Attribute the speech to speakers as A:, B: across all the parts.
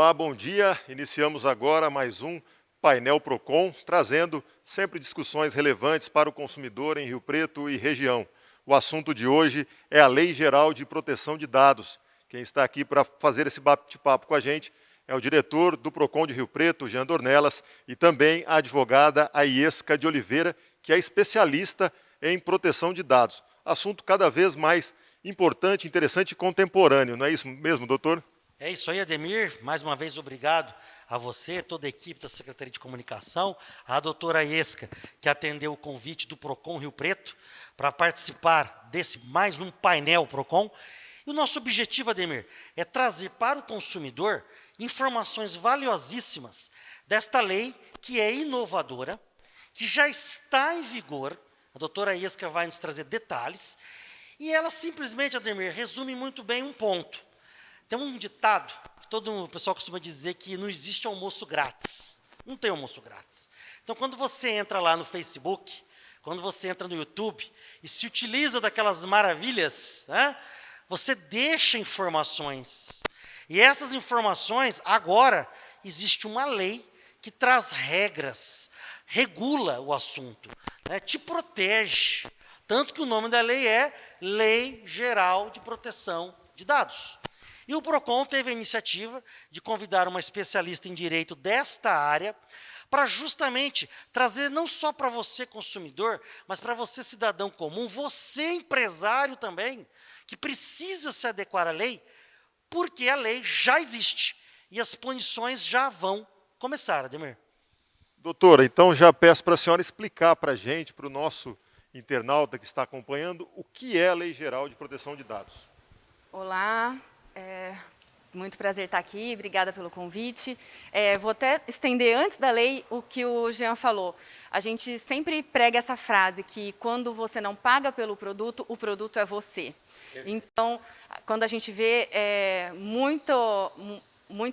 A: Olá, bom dia. Iniciamos agora mais um painel Procon, trazendo sempre discussões relevantes para o consumidor em Rio Preto e região. O assunto de hoje é a Lei Geral de Proteção de Dados. Quem está aqui para fazer esse bate-papo com a gente é o diretor do Procon de Rio Preto, Jean Dornelas, e também a advogada Aiesca de Oliveira, que é especialista em proteção de dados. Assunto cada vez mais importante, interessante e contemporâneo. Não é isso mesmo, doutor?
B: É isso aí, Ademir. Mais uma vez, obrigado a você, toda a equipe da Secretaria de Comunicação, a doutora Aiesca, que atendeu o convite do Procon Rio Preto para participar desse mais um painel Procon. E o nosso objetivo, Ademir, é trazer para o consumidor informações valiosíssimas desta lei que é inovadora, que já está em vigor. A doutora Aiesca vai nos trazer detalhes. E ela simplesmente, Ademir, resume muito bem um ponto. Tem um ditado que todo o pessoal costuma dizer que não existe almoço grátis. Não tem almoço grátis. Então, quando você entra lá no Facebook, quando você entra no YouTube e se utiliza daquelas maravilhas, né, você deixa informações. E essas informações, agora, existe uma lei que traz regras, regula o assunto, né, te protege. Tanto que o nome da lei é Lei Geral de Proteção de Dados. E o Procon teve a iniciativa de convidar uma especialista em direito desta área para justamente trazer não só para você, consumidor, mas para você, cidadão comum, você, empresário também, que precisa se adequar à lei, porque a lei já existe e as punições já vão começar, Ademir.
A: Doutora, então já peço para a senhora explicar para a gente, para o nosso internauta que está acompanhando, o que é a Lei Geral de Proteção de Dados.
C: Olá, muito prazer estar aqui, obrigada pelo convite. Vou até estender antes da lei o que o Jean falou. A gente sempre prega essa frase que quando você não paga pelo produto, o produto é você. Então, quando a gente vê muita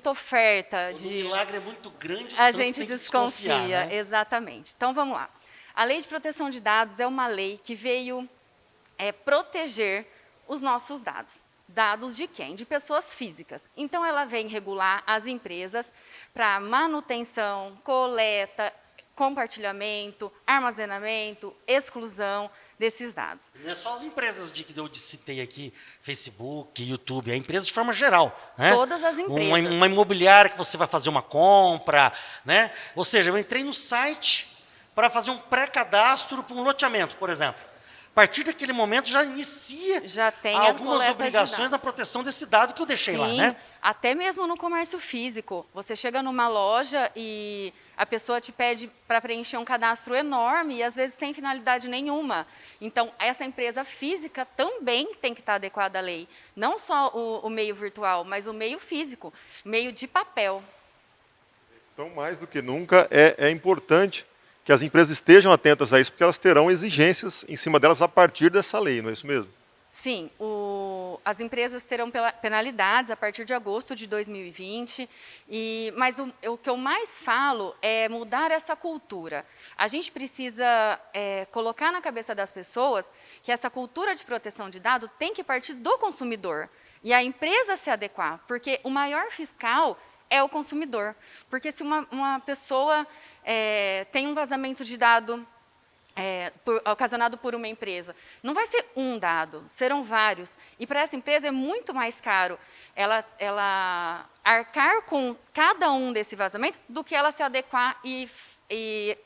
C: oferta
B: Quando o milagre é muito grande, o
C: a
B: santo
C: gente
B: tem que
C: desconfia,
B: desconfiar, né?
C: Exatamente. Então, vamos lá. A Lei de Proteção de Dados é uma lei que veio proteger os nossos dados. Dados de quem? De pessoas físicas. Então, ela vem regular as empresas para manutenção, coleta, compartilhamento, armazenamento, exclusão desses dados.
B: Não é só as empresas que eu citei aqui, Facebook, YouTube, é empresas de forma geral. Né?
C: Todas as empresas.
B: Uma imobiliária que você vai fazer uma compra. Né? Ou seja, eu entrei no site para fazer um pré-cadastro para um loteamento, por exemplo. A partir daquele momento já inicia algumas obrigações na proteção desse dado que eu deixei lá, né?
C: Até mesmo no comércio físico. Você chega numa loja e a pessoa te pede para preencher um cadastro enorme e às vezes sem finalidade nenhuma. Então, essa empresa física também tem que estar adequada à lei. Não só o meio virtual, mas o meio físico, meio de papel.
A: Então, mais do que nunca, é importante que as empresas estejam atentas a isso, porque elas terão exigências em cima delas a partir dessa lei, não é isso mesmo?
C: Sim, as empresas terão penalidades a partir de agosto de 2020, mas o que eu mais falo é mudar essa cultura. A gente precisa colocar na cabeça das pessoas que essa cultura de proteção de dados tem que partir do consumidor e a empresa se adequar, porque o maior fiscal é o consumidor. Porque se uma pessoa tem um vazamento de dado ocasionado por uma empresa, não vai ser um dado, serão vários. E para essa empresa é muito mais caro ela arcar com cada um desse vazamento do que ela se adequar e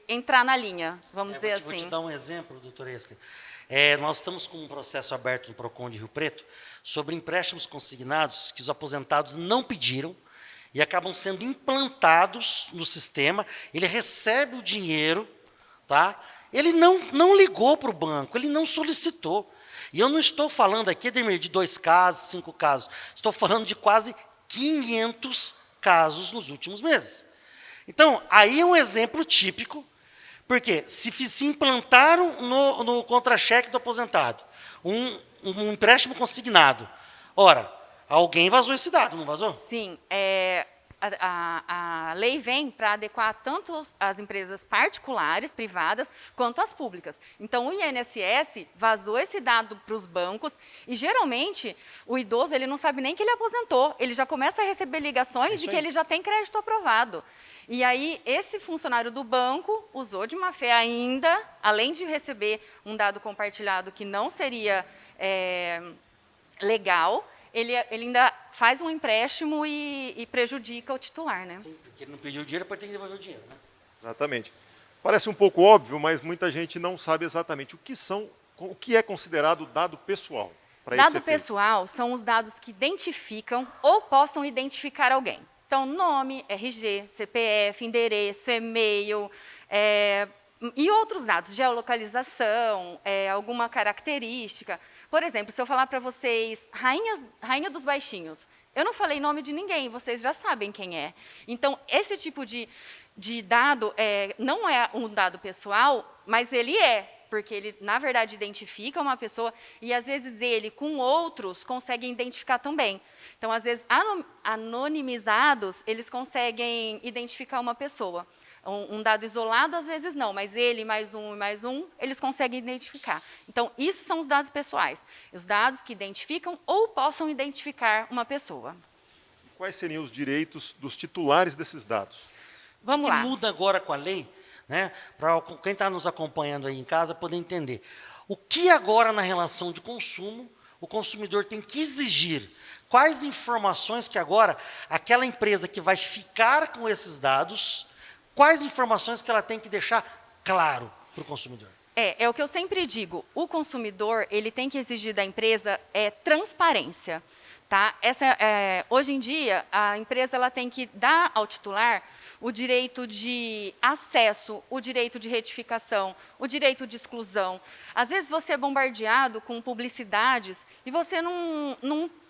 C: entrar na linha, vamos dizer assim.
B: Vou te dar um exemplo, doutora Aiesca. Nós estamos com um processo aberto no Procon de Rio Preto sobre empréstimos consignados que os aposentados não pediram e acabam sendo implantados no sistema. Ele recebe o dinheiro, tá? Ele não ligou para o banco, ele não solicitou. E eu não estou falando aqui, Ademir, de 2 casos, 5 casos. Estou falando de quase 500 casos nos últimos meses. Então, aí é um exemplo típico, porque se implantaram no contra-cheque do aposentado um empréstimo consignado, ora, alguém vazou esse dado, não vazou?
C: Sim, a lei vem para adequar tanto as empresas particulares, privadas, quanto as públicas. Então, o INSS vazou esse dado para os bancos e, geralmente, o idoso ele não sabe nem que ele aposentou. Ele já começa a receber ligações de que ele já tem crédito aprovado. E aí, esse funcionário do banco usou de má fé ainda, além de receber um dado compartilhado que não seria legal, ele ainda faz um empréstimo e prejudica o titular, né?
B: Sim, porque ele não pediu o dinheiro para ter que devolver o dinheiro, né?
A: Exatamente. Parece um pouco óbvio, mas muita gente não sabe exatamente o que é considerado dado pessoal para esse
C: Dado
A: efeito.
C: pessoal são os dados que identificam ou possam identificar alguém. Então, nome, RG, CPF, endereço, e-mail, e outros dados, geolocalização, alguma característica. Por exemplo, se eu falar para vocês, rainha dos baixinhos, eu não falei nome de ninguém, vocês já sabem quem é. Então, esse tipo de dado não é um dado pessoal, mas ele porque ele, na verdade, identifica uma pessoa e, às vezes, ele, com outros, consegue identificar também. Então, às vezes, anonimizados, eles conseguem identificar uma pessoa. Um dado isolado, às vezes, não, mas ele, mais um, eles conseguem identificar. Então, isso são os dados pessoais. Os dados que identificam ou possam identificar uma pessoa.
A: Quais seriam os direitos dos titulares desses dados?
C: Vamos
B: O que
C: lá.
B: muda agora com a lei, né, para quem está nos acompanhando aí em casa poder entender. O que agora na relação de consumo o consumidor tem que exigir? Quais informações que agora aquela empresa que vai ficar com esses dados, quais informações que ela tem que deixar claro para o consumidor?
C: É o que eu sempre digo, o consumidor ele tem que exigir da empresa transparência. Tá? Hoje em dia, a empresa ela tem que dar ao titular o direito de acesso, o direito de retificação, o direito de exclusão. Às vezes você é bombardeado com publicidades e você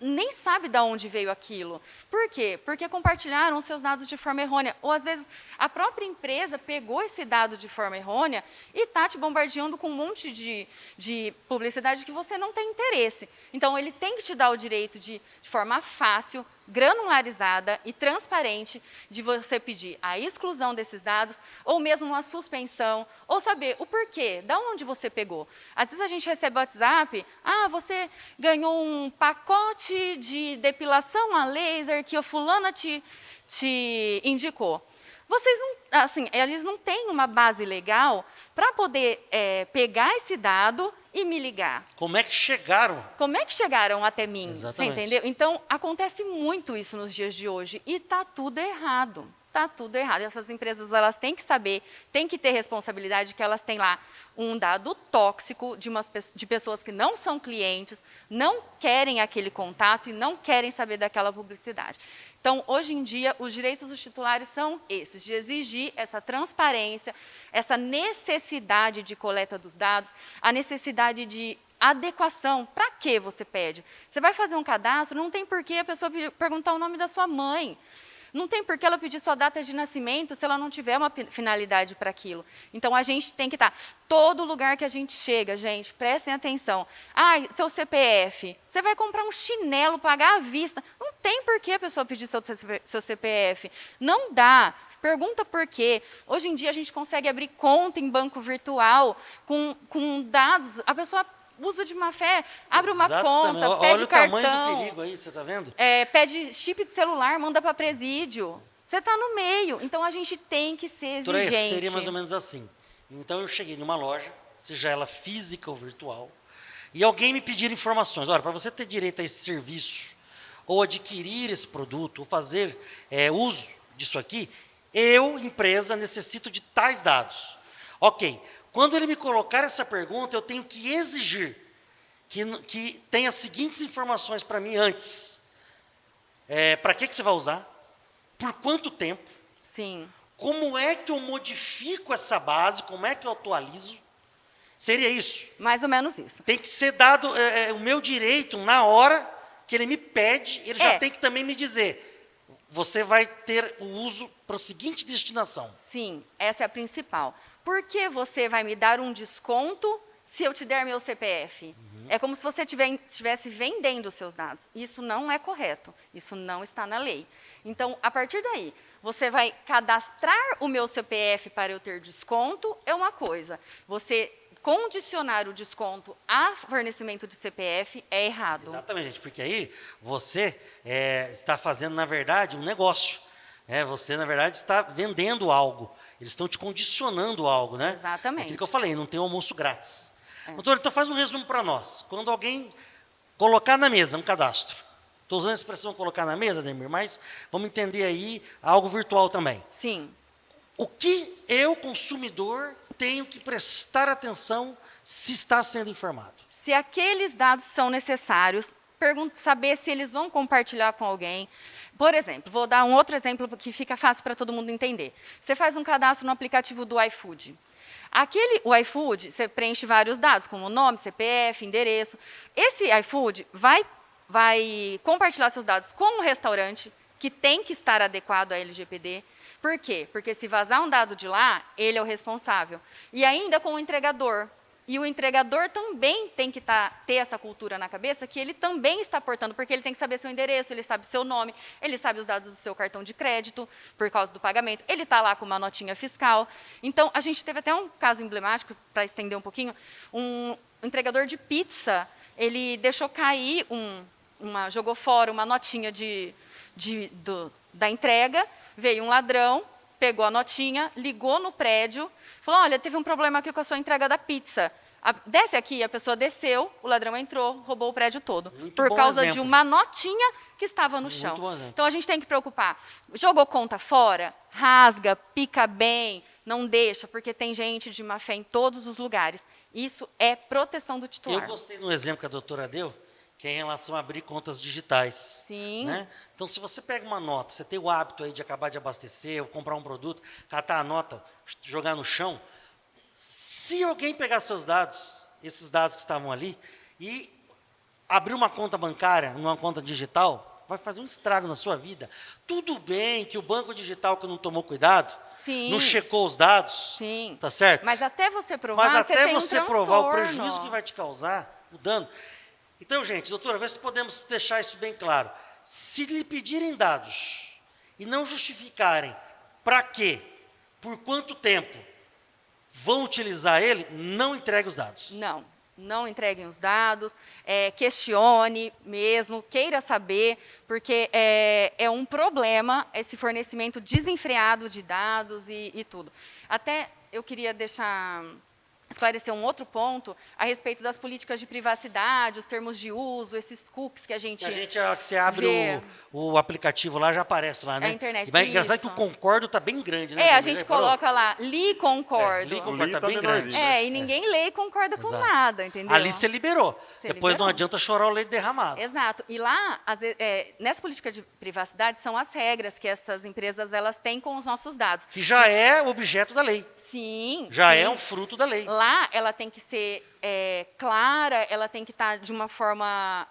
C: nem sabe de onde veio aquilo. Por quê? Porque compartilharam os seus dados de forma errônea. Ou, às vezes, a própria empresa pegou esse dado de forma errônea e está te bombardeando com um monte de publicidade que você não tem interesse. Então, ele tem que te dar o direito de forma fácil, granularizada e transparente, de você pedir a exclusão desses dados, ou mesmo uma suspensão, ou saber o porquê, de onde você pegou. Às vezes a gente recebe o WhatsApp, você ganhou um pacote de depilação a laser que a fulana te indicou. Vocês não, eles não têm uma base legal para poder pegar esse dado e me ligar.
B: Como é que chegaram?
C: Como é que chegaram até mim?
B: Exatamente.
C: Você entendeu? Então, acontece muito isso nos dias de hoje e está tudo errado. Está tudo errado. Essas empresas elas têm que saber, têm que ter responsabilidade que elas têm lá um dado tóxico de pessoas que não são clientes, não querem aquele contato e não querem saber daquela publicidade. Então, hoje em dia, os direitos dos titulares são esses, de exigir essa transparência, essa necessidade de coleta dos dados, a necessidade de adequação. Para que você pede? Você vai fazer um cadastro, não tem por que a pessoa perguntar o nome da sua mãe. Não tem por que ela pedir sua data de nascimento se ela não tiver uma finalidade para aquilo. Então, a gente tem que estar... Todo lugar que a gente chega, gente, prestem atenção. Seu CPF. Você vai comprar um chinelo, pagar à vista. Não tem por que a pessoa pedir seu CPF. Não dá. Pergunta por quê. Hoje em dia, a gente consegue abrir conta em banco virtual com dados. A pessoa... uso de má fé, abre uma conta, pede cartão.
B: Olha o tamanho do perigo aí, você está vendo?
C: Pede chip de celular, manda para presídio. Você está no meio. Então, a gente tem que ser exigente.
B: Seria mais ou menos assim. Então, eu cheguei numa loja, seja ela física ou virtual, e alguém me pedir informações. Olha, para você ter direito a esse serviço, ou adquirir esse produto, ou fazer uso disso aqui, eu, empresa, necessito de tais dados. Ok. Quando ele me colocar essa pergunta, eu tenho que exigir que tenha as seguintes informações para mim antes. Para que você vai usar? Por quanto tempo?
C: Sim.
B: Como é que eu modifico essa base? Como é que eu atualizo? Seria isso?
C: Mais ou menos isso.
B: Tem que ser dado o meu direito na hora que ele me pede, ele já tem que também me dizer. Você vai ter o uso para a seguinte destinação.
C: Sim, essa é a principal. Por que você vai me dar um desconto se eu te der meu CPF? É como se você estivesse vendendo os seus dados. Isso não é correto. Isso não está na lei. Então, a partir daí, você vai cadastrar o meu CPF para eu ter desconto, é uma coisa. Você condicionar o desconto a fornecimento de CPF é errado.
B: Exatamente, gente, porque aí você está fazendo, na verdade, um negócio. Você, na verdade, está vendendo algo. Eles estão te condicionando algo, né?
C: Exatamente.
B: Aquilo que eu falei, não tem almoço grátis. Doutor, então faz um resumo para nós. Quando alguém colocar na mesa um cadastro, estou usando a expressão colocar na mesa, Ademir, mas vamos entender aí algo virtual também.
C: Sim.
B: O que eu, consumidor, tenho que prestar atenção se está sendo informado?
C: Se aqueles dados são necessários, saber se eles vão compartilhar com alguém. Por exemplo, vou dar um outro exemplo que fica fácil para todo mundo entender. Você faz um cadastro no aplicativo do iFood. O iFood, você preenche vários dados, como nome, CPF, endereço. Esse iFood vai compartilhar seus dados com o restaurante, que tem que estar adequado à LGPD. Por quê? Porque se vazar um dado de lá, ele é o responsável. E ainda com o entregador. E o entregador também tem que ter essa cultura na cabeça, que ele também está portando, porque ele tem que saber seu endereço, ele sabe seu nome, ele sabe os dados do seu cartão de crédito, por causa do pagamento, ele está lá com uma notinha fiscal. Então, a gente teve até um caso emblemático, para estender um pouquinho, um entregador de pizza, ele deixou cair, jogou fora uma notinha da entrega, veio um ladrão, pegou a notinha, ligou no prédio, falou, olha, teve um problema aqui com a sua entrega da pizza. Desce aqui, a pessoa desceu, o ladrão entrou, roubou o prédio todo. Por causa de uma notinha que estava no chão. Então, a gente tem que preocupar. Jogou conta fora, rasga, pica bem, não deixa, porque tem gente de má fé em todos os lugares. Isso é proteção do titular.
B: Eu gostei do exemplo que a doutora deu, que é em relação a abrir contas digitais.
C: Sim.
B: Né? Então, se você pega uma nota, você tem o hábito aí de acabar de abastecer, ou comprar um produto, catar a nota, jogar no chão, se alguém pegar seus dados, esses dados que estavam ali, e abrir uma conta bancária, numa conta digital, vai fazer um estrago na sua vida. Tudo bem que o banco digital que não tomou cuidado,
C: Sim.
B: não checou os dados,
C: Sim.
B: tá certo?
C: Mas até você provar,
B: Mas até
C: tem
B: você
C: um
B: provar o
C: transtorno.
B: prejuízo que vai te causar, o dano. Então, gente, doutora, vê se podemos deixar isso bem claro. Se lhe pedirem dados e não justificarem para quê, por quanto tempo vão utilizar ele, não entregue os dados.
C: Não entreguem os dados, questione mesmo, queira saber, porque é um problema esse fornecimento desenfreado de dados e tudo. Até eu queria esclarecer um outro ponto a respeito das políticas de privacidade, os termos de uso, esses cookies que a gente
B: que você abre o aplicativo lá, já aparece lá, né?
C: A internet,
B: e engraçado que o concordo está bem grande, né?
C: a gente coloca lá, li e concordo.
B: Li e concordo está bem grande.
C: E ninguém lê e concorda com nada, entendeu?
B: Ali você liberou. Depois não adianta chorar o leite derramado.
C: Exato. E lá, nessa política de privacidade, são as regras que essas empresas elas têm com os nossos dados.
B: Que já é objeto da lei.
C: Sim.
B: Já é um fruto da lei.
C: Lá, ela tem que ser clara, ela tem que estar de uma forma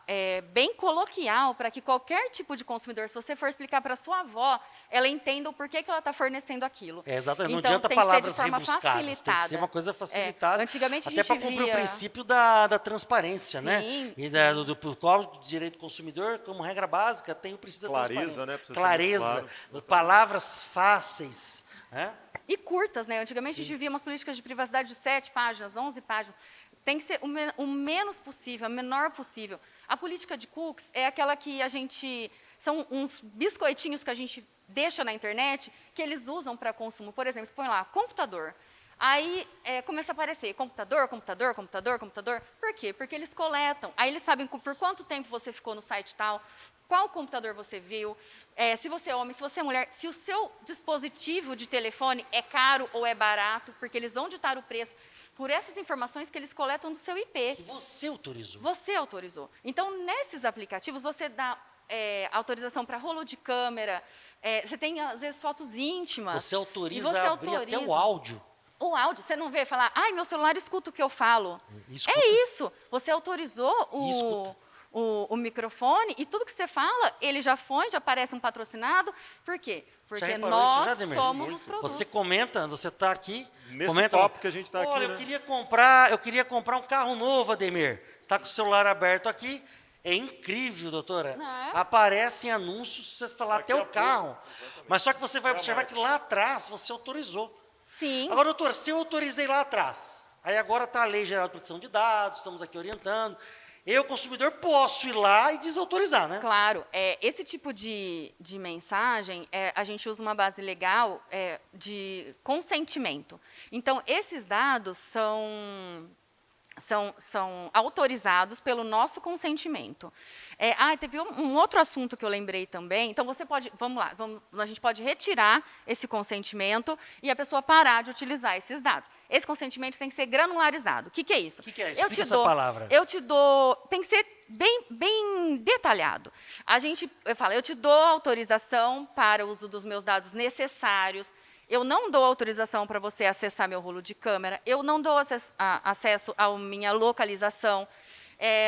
C: bem coloquial, para que qualquer tipo de consumidor, se você for explicar para sua avó, ela entenda o porquê que ela está fornecendo aquilo.
B: Exatamente,
C: então,
B: não adianta
C: tem
B: palavras
C: que ser de forma
B: rebuscadas,
C: facilitada.
B: tem que ser uma coisa facilitada,
C: Antigamente,
B: até para cumprir o princípio da transparência,
C: sim,
B: né? E do Código de Direito do Consumidor, como regra básica, tem o princípio da transparência.
A: Né?
B: Clareza, palavras fáceis, né?
C: E curtas, né? Antigamente a gente via umas políticas de privacidade de 7 páginas, 11 páginas. Tem que ser o menos possível, o menor possível. A política de cookies é aquela que são uns biscoitinhos que a gente deixa na internet, que eles usam para consumo. Por exemplo, você põe lá, computador. Aí começa a aparecer computador. Por quê? Porque eles coletam. Aí eles sabem por quanto tempo você ficou no site tal, qual computador você viu, se você é homem, se você é mulher, se o seu dispositivo de telefone é caro ou é barato, porque eles vão ditar o preço por essas informações que eles coletam do seu IP.
B: Que você autorizou.
C: Você autorizou. Então, nesses aplicativos, você dá autorização para rolo de câmera, você tem, às vezes, fotos íntimas.
B: Você autoriza a abrir até o áudio.
C: O áudio, você não vê falar, ai, meu celular escuta o que eu falo.
B: Escuta.
C: É isso. Você autorizou o microfone e tudo que você fala, ele já aparece um patrocínado. Por quê? Porque nós somos os produtos.
B: Você comenta, você está aqui.
A: Nesse papo que a gente está aqui,
B: olha, eu queria comprar um carro novo, Ademir. está com o celular aberto aqui, é incrível, doutora.
C: Não.
B: Aparecem anúncios, você falar
A: Daqui
B: até
A: a
B: o carro.
A: pouco,
B: Mas só que você vai observar que lá atrás você autorizou.
C: Sim.
B: Agora, doutora, se eu autorizei lá atrás, aí agora está a Lei Geral de Proteção de Dados, estamos aqui orientando, eu, consumidor, posso ir lá e desautorizar, né?
C: Claro, esse tipo de mensagem, a gente usa uma base legal de consentimento. Então, esses dados são autorizados pelo nosso consentimento. Teve um outro assunto que eu lembrei também. Então, você pode, vamos lá, a gente pode retirar esse consentimento e a pessoa parar de utilizar esses dados. Esse consentimento tem que ser granularizado. O que é isso?
B: O que é? Explica essa palavra.
C: Tem que ser bem detalhado. Eu te dou autorização para o uso dos meus dados necessários. Eu não dou autorização para você acessar meu rolo de câmera, eu não dou acesso à minha localização,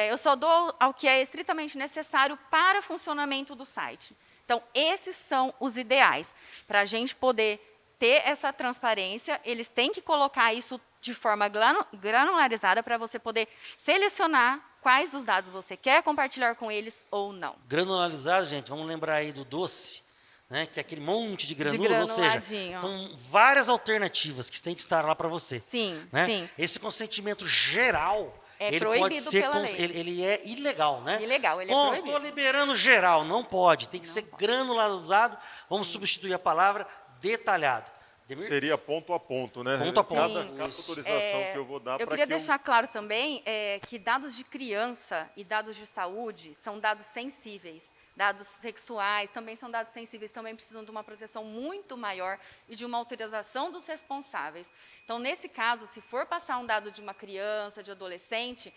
C: eu só dou ao que é estritamente necessário para o funcionamento do site. Então, esses são os ideais. Para a gente poder ter essa transparência, eles têm que colocar isso de forma granularizada para você poder selecionar quais os dados você quer compartilhar com eles ou não.
B: Granularizado, gente, vamos lembrar aí do doce, né, que é aquele monte de granula, ou seja,
C: granuladinho.
B: são várias alternativas que têm que estar lá para você.
C: Sim,
B: né?
C: sim.
B: Esse consentimento geral, ele
C: proibido
B: pode ser,
C: pela lei.
B: ele é ilegal, né?
C: Ilegal, ele é proibido.
B: Estou liberando geral, não pode, tem que ser granularizado, vamos substituir a palavra detalhado. Demir?
A: Seria ponto a ponto, né?
B: Ponto a ponto.
A: Cada autorização que eu vou dar
C: Eu
A: para
C: queria deixar claro também que dados de criança e dados de saúde são dados sensíveis. Dados sexuais também são dados sensíveis, também precisam de uma proteção muito maior e de uma autorização dos responsáveis. Então, nesse caso, se for passar um dado de uma criança, de adolescente,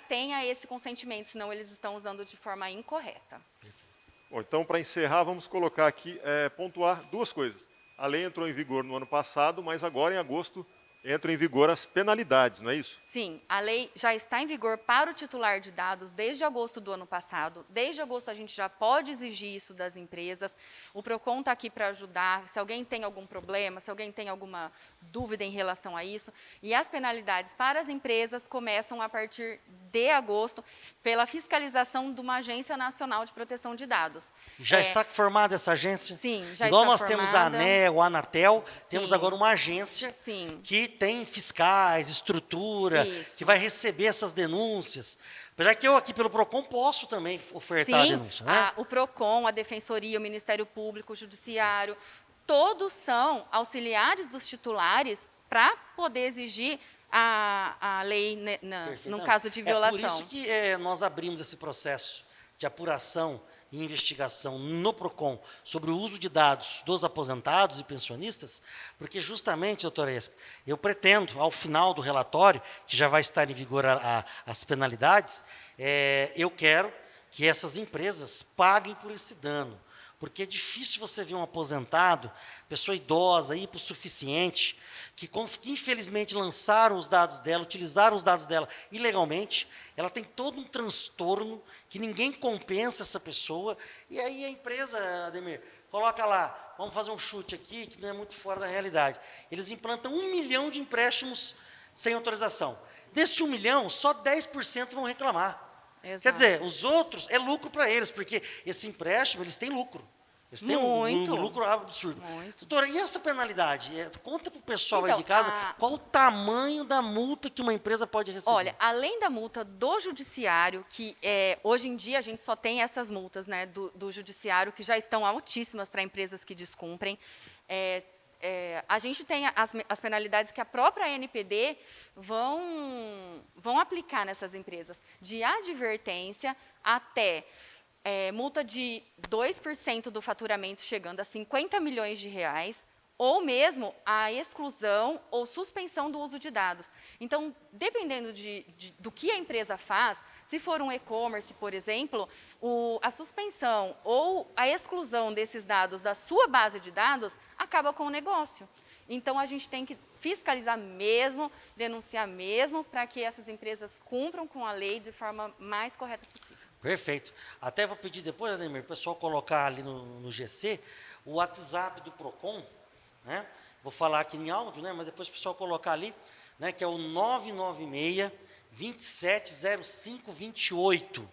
C: tenha esse consentimento, senão eles estão usando de forma incorreta.
A: Bom, então, para encerrar, vamos colocar aqui, pontuar duas coisas. A lei entrou em vigor no ano passado, mas agora, em agosto, entram em vigor as penalidades, não é isso?
C: Sim, a lei já está em vigor para o titular de dados desde agosto do ano passado. Desde agosto a gente já pode exigir isso das empresas. O PROCON está aqui para ajudar. Se alguém tem algum problema, se alguém tem alguma dúvida em relação a isso. E as penalidades para as empresas começam a partir de agosto pela fiscalização de uma Agência Nacional de Proteção de Dados.
B: Já está formada essa agência?
C: Sim, já
B: Igual
C: está
B: nós temos a
C: formada.
B: ANEEL, a Anatel, temos
C: Sim.
B: agora uma agência
C: Sim.
B: que tem fiscais, estrutura,
C: Isso.
B: que vai receber essas denúncias. Apesar que eu aqui pelo PROCON posso também ofertar a
C: Sim,
B: denúncia, né?
C: o PROCON, a Defensoria, o Ministério Público, o Judiciário, todos são auxiliares dos titulares para poder exigir a lei no caso de violação.
B: É por isso que nós abrimos esse processo de apuração e investigação no PROCON sobre o uso de dados dos aposentados e pensionistas, porque justamente, doutora Esca, eu pretendo, ao final do relatório, que já vai estar em vigor as penalidades, eu quero que essas empresas paguem por esse dano, porque é difícil você ver um aposentado, pessoa idosa, hipossuficiente, que infelizmente lançaram os dados dela, utilizaram os dados dela ilegalmente, ela tem todo um transtorno, que ninguém compensa essa pessoa, e aí a empresa, Ademir, coloca lá, vamos fazer um chute aqui, que não é muito fora da realidade, eles implantam 1 milhão de empréstimos sem autorização. Desse 1 milhão, só 10% vão reclamar.
C: Exato.
B: Quer dizer, os outros, é lucro para eles, porque esse empréstimo, eles têm lucro. Eles têm um lucro absurdo.
C: Muito.
B: Doutora, e essa penalidade? Conta para o pessoal aí
C: Então,
B: de casa qual o tamanho da multa que uma empresa pode receber.
C: Olha, além da multa do judiciário, que hoje em dia a gente só tem essas multas, né, do judiciário, que já estão altíssimas para empresas que descumprem, a gente tem as penalidades que a própria ANPD vão aplicar nessas empresas, de advertência até multa de 2% do faturamento chegando a 50 milhões de reais, ou mesmo a exclusão ou suspensão do uso de dados. Então, dependendo do que a empresa faz, se for um e-commerce, por exemplo, a suspensão ou a exclusão desses dados da sua base de dados acaba com o negócio. Então, a gente tem que fiscalizar mesmo, denunciar mesmo, para que essas empresas cumpram com a lei de forma mais correta possível.
B: Perfeito. Até vou pedir depois, Ademir, o pessoal colocar ali no GC o WhatsApp do PROCON, né? Vou falar aqui em áudio, né? Mas depois o pessoal colocar ali, né? Que é o 996 270528.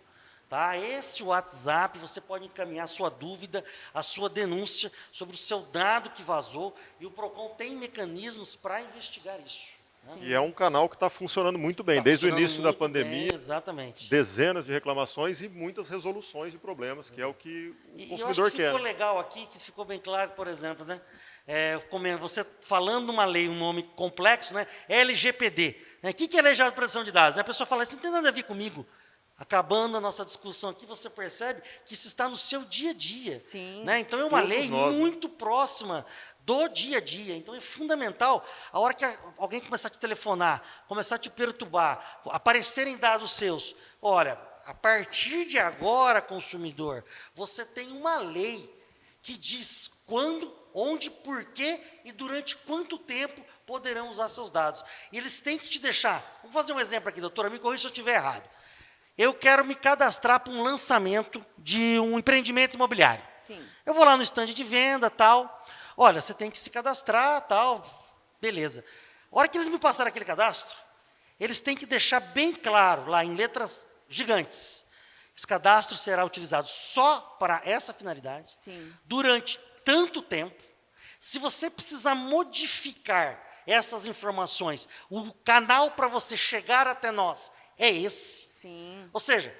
B: Tá? Esse WhatsApp, você pode encaminhar a sua dúvida, a sua denúncia sobre o seu dado que vazou, e o PROCON tem mecanismos para investigar isso. Né?
A: E é um canal que está funcionando muito bem,
B: Tá
A: desde o
B: funcionando
A: início da
B: muito
A: pandemia.
B: bem, exatamente.
A: Dezenas de reclamações e muitas resoluções de problemas, que é o que o
B: E eu
A: consumidor
B: acho que
A: quer.
B: ficou legal aqui, que ficou bem claro, por exemplo, né? Você falando uma lei, um nome complexo, né? LGPD. Né? O que é Lei Geral de Proteção de Dados? A pessoa fala, isso não tem nada a ver comigo. Acabando a nossa discussão aqui, você percebe que isso está no seu dia a dia.
C: Sim.
B: Né? Então, é uma
A: Todos
B: lei
A: nós, né?
B: muito próxima do dia a dia. Então, é fundamental, a hora que alguém começar a te telefonar, começar a te perturbar, aparecerem dados seus, olha, a partir de agora, consumidor, você tem uma lei que diz quando, onde, por quê e durante quanto tempo poderão usar seus dados. E eles têm que te deixar. Vamos fazer um exemplo aqui, doutora, me corrija se eu estiver errado. Eu quero me cadastrar para um lançamento de um empreendimento imobiliário.
C: Sim.
B: Eu vou lá no stand de venda, tal. Olha, você tem que se cadastrar, tal. Beleza. A hora que eles me passaram aquele cadastro, eles têm que deixar bem claro, lá em letras gigantes, esse cadastro será utilizado só para essa finalidade,
C: Sim.
B: durante tanto tempo. Se você precisar modificar essas informações, o canal para você chegar até nós é esse.
C: Sim.
B: Ou seja,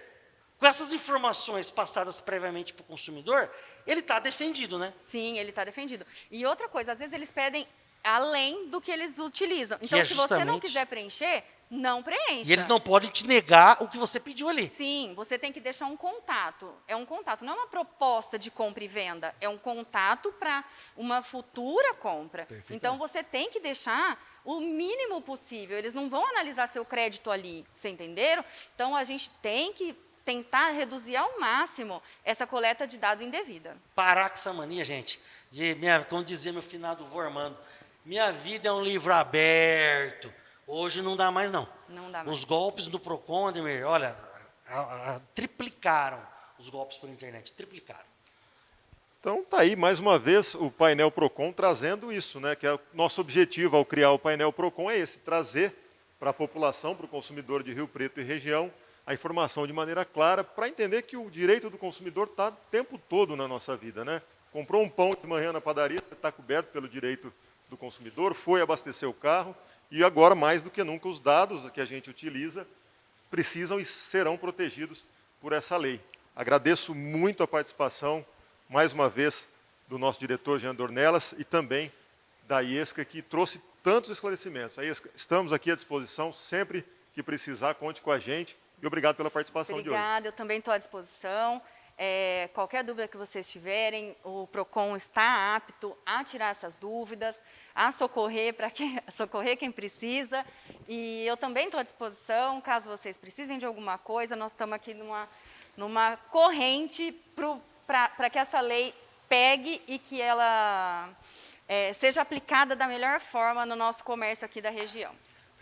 B: com essas informações passadas previamente para o consumidor, ele está defendido, né?
C: Sim, ele está defendido. E outra coisa, às vezes eles pedem além do que eles utilizam. Então,
B: é
C: se você não
B: justamente-
C: quiser preencher, não preencha.
B: E eles não podem te negar o que você pediu ali.
C: Sim, você tem que deixar um contato. É um contato, não é uma proposta de compra e venda. É um contato para uma futura compra.
B: Perfeitamente.
C: Então, você tem que deixar o mínimo possível. Eles não vão analisar seu crédito ali, você entenderam? Então, a gente tem que tentar reduzir ao máximo essa coleta de dado indevida.
B: Parar com essa mania, gente. Como dizia meu finado vô Armando, minha vida é um livro aberto. Hoje não dá mais, não.
C: Não dá mais.
B: Os golpes do PROCON, Ademir, olha, triplicaram os golpes por internet, triplicaram.
A: Então tá aí mais uma vez o painel PROCON trazendo isso, né? Que é o nosso objetivo ao criar o painel PROCON é esse, trazer para a população, para o consumidor de Rio Preto e região, a informação de maneira clara para entender que o direito do consumidor está o tempo todo na nossa vida, né? Comprou um pão de manhã na padaria, você está coberto pelo direito do consumidor, foi abastecer o carro e agora mais do que nunca os dados que a gente utiliza precisam e serão protegidos por essa lei. Agradeço muito a participação mais uma vez, do nosso diretor Jean Dornelas e também da IESCA, que trouxe tantos esclarecimentos. A IESCA, estamos aqui à disposição, sempre que precisar, conte com a gente. E obrigado pela participação de hoje.
C: Obrigada, eu também estou à disposição. Qualquer dúvida que vocês tiverem, o PROCON está apto a tirar essas dúvidas, a socorrer socorrer quem precisa. E eu também estou à disposição, caso vocês precisem de alguma coisa, nós estamos aqui numa corrente para que essa lei pegue e que ela seja aplicada da melhor forma no nosso comércio aqui da região.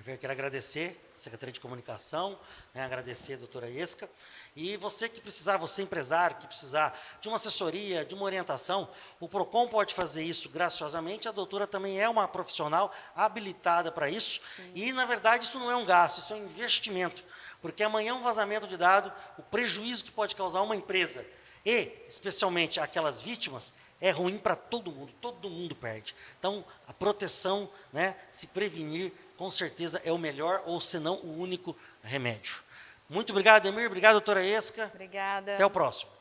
B: Eu quero agradecer a Secretaria de Comunicação, né, agradecer a doutora Iesca, e você que precisar, você empresário, que precisar de uma assessoria, de uma orientação, o PROCON pode fazer isso graciosamente, a doutora também é uma profissional habilitada para isso, e na verdade isso não é um gasto, isso é um investimento, porque amanhã um vazamento de dado, o prejuízo que pode causar uma empresa, e especialmente aquelas vítimas, é ruim para todo mundo perde. Então, a proteção, né, se prevenir, com certeza é o melhor, ou se não, o único remédio. Muito obrigado, Ademir. Obrigado, doutora Iesca.
C: Obrigada.
B: Até o próximo.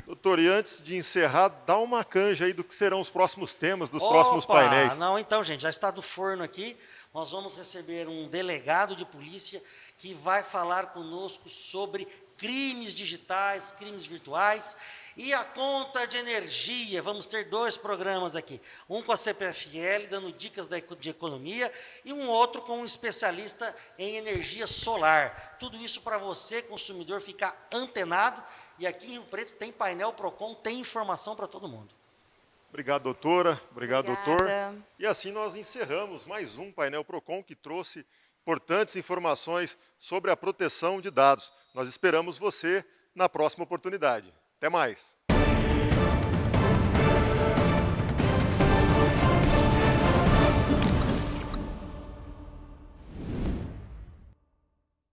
A: Doutor, e antes de encerrar, dá uma canja aí do que serão os próximos temas dos próximos painéis.
B: Não, então, gente, já está do forno aqui. Nós vamos receber um delegado de polícia que vai falar conosco sobre crimes digitais, crimes virtuais e a conta de energia. Vamos ter 2 programas aqui, um com a CPFL, dando dicas de economia, e um outro com um especialista em energia solar. Tudo isso para você, consumidor, ficar antenado, e aqui em Rio Preto tem painel PROCON, tem informação para todo mundo.
A: Obrigado, doutora. Obrigado, doutor.
C: Obrigada.
A: E assim nós encerramos mais um painel PROCON que trouxe importantes informações sobre a proteção de dados. Nós esperamos você na próxima oportunidade. Até mais.